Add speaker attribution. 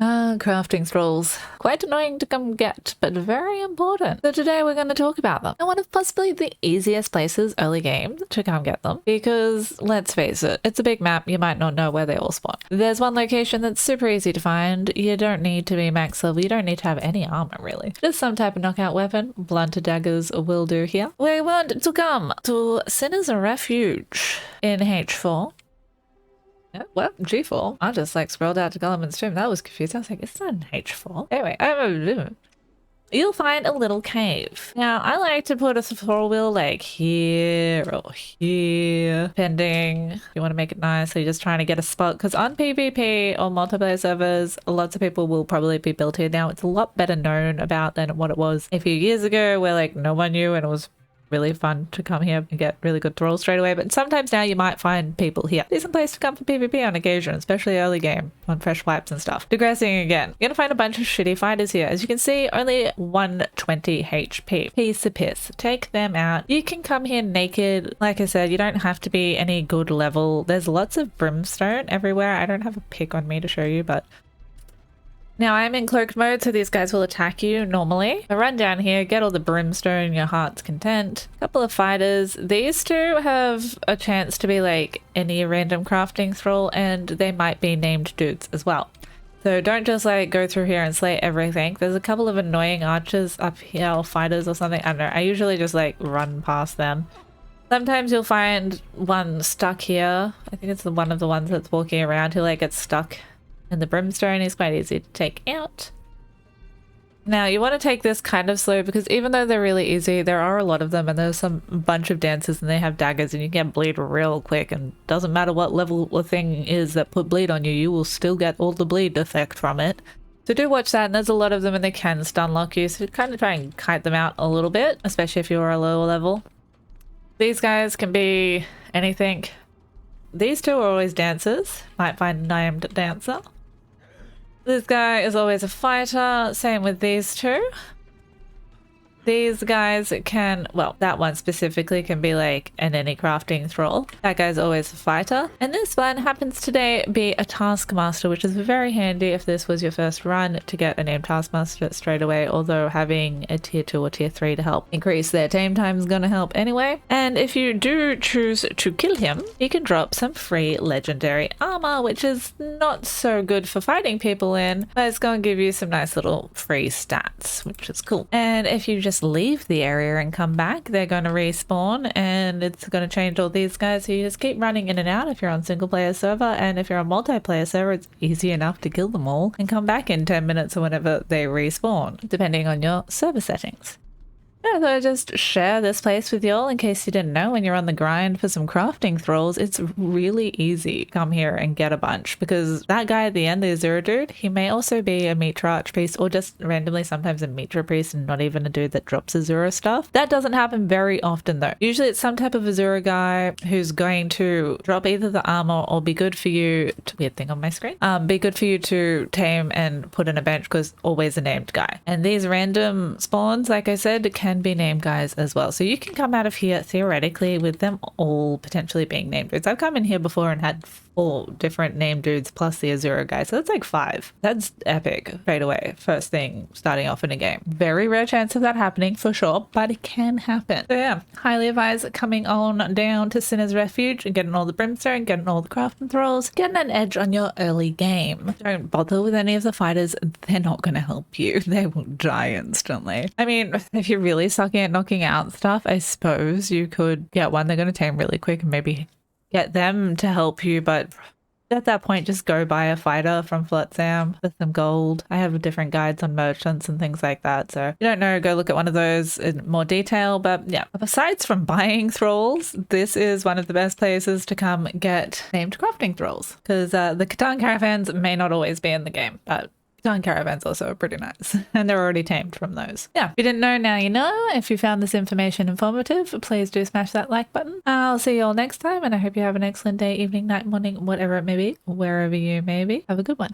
Speaker 1: Crafting thralls. Quite annoying to come get, but very important. So today we're going to talk about them. And one of possibly the easiest places early game to come get them. Because, let's face it, it's a big map, you might not know where they all spawn. There's one location that's super easy to find. You don't need to be max level, you don't need to have any armor really. Just some type of knockout weapon, blunted daggers will do here. We want to come to Sinner's Refuge in H4. Yeah, well, G4. I just like scrolled out to Gulliman's Tomb. That was confusing. I was like, it's not an H4. Anyway, you'll find a little cave. Now, I like to put a thrall wheel like here or here, depending if you want to make it nice. So you're just trying to get a spot. Because on PvP or multiplayer servers, lots of people will probably be built here. Now, it's a lot better known about than what it was a few years ago where like no one knew and it was really fun to come here and get really good thralls straight away. But sometimes now you might find people here. Decent place to come for PvP on occasion, especially early game on fresh wipes and stuff. Digressing again, you're gonna find a bunch of shitty fighters here. As you can see, only 120 HP. Piece of piss. Take them out. You can come here naked. Like I said, you don't have to be any good level. There's lots of brimstone everywhere. I don't have a pick on me to show you, but now I'm in cloaked mode, so these guys will attack you normally. I run down here, get all the brimstone, your heart's content. Couple of fighters. These two have a chance to be like any random crafting thrall, and they might be named dudes as well. So don't just like go through here and slay everything. There's a couple of annoying archers up here, or fighters or something. I don't know. I usually just like run past them. Sometimes you'll find one stuck here. I think it's one of the ones that's walking around who like gets stuck. And the brimstone is quite easy to take out. Now you want to take this kind of slow because even though they're really easy, there are a lot of them and there's some bunch of dancers and they have daggers and you can bleed real quick, and doesn't matter what level the thing is that put bleed on you, you will still get all the bleed effect from it. So do watch that, and there's a lot of them and they can stun lock you, so kind of try and kite them out a little bit, especially if you're a lower level. These guys can be anything. These two are always dancers. Might find a named dancer. This guy is always a fighter, same with these two. These guys can, well, that one specifically can be like an any crafting thrall. That guy's always a fighter. And this one happens today be a taskmaster, which is very handy if this was your first run to get a named taskmaster straight away, although having a tier 2 or tier 3 to help increase their tame time is going to help anyway. And if you do choose to kill him, you can drop some free legendary armor, which is not so good for fighting people in, but it's going to give you some nice little free stats, which is cool. And if you just leave the area and come back, they're going to respawn and it's going to change all these guys, so you just keep running in and out if you're on single player server, and if you're on multiplayer server it's easy enough to kill them all and come back in 10 minutes or whenever they respawn, depending on your server settings. Yeah, so I just share this place with y'all in case you didn't know. When you're on the grind for some crafting thralls, it's really easy to come here and get a bunch, because that guy at the end, the Azura dude, he may also be a Mitra Archpriest or just randomly sometimes a Mitra Priest and not even a dude that drops Azura stuff. That doesn't happen very often though. Usually it's some type of Azura guy who's going to drop either the armor or be good for you to, weird thing on my screen, be good for you to tame and put in a bench, because always a named guy. And these random spawns, like I said, can be named guys as well, so you can come out of here theoretically with them all potentially being named dudes. I've come in here before and had 4 different named dudes plus the Azura guy, so that's like 5. That's epic straight away, first thing starting off in a game. Very rare chance of that happening for sure, but it can happen. So yeah, highly advise coming on down to Sinner's Refuge and getting all the brimstone, getting all the crafting thralls, getting an edge on your early game. Don't bother with any of the fighters, they're not going to help you. They will die instantly. I mean, if you're really sucking at knocking out stuff, I suppose you could get one they're going to tame really quick and maybe get them to help you, but at that point just go buy a fighter from Flotsam for some gold. I have different guides on merchants and things like that, so if you don't know, go look at one of those in more detail. But yeah, besides from buying thralls, this is one of the best places to come get named crafting thralls, because the Catan caravans may not always be in the game, but Catan caravans also are pretty nice, and they're already tamed from those. Yeah, if you didn't know, now you know. If you found this information informative, please do smash that like button. I'll see you all next time, and I hope you have an excellent day, evening, night, morning, whatever it may be, wherever you may be. Have a good one.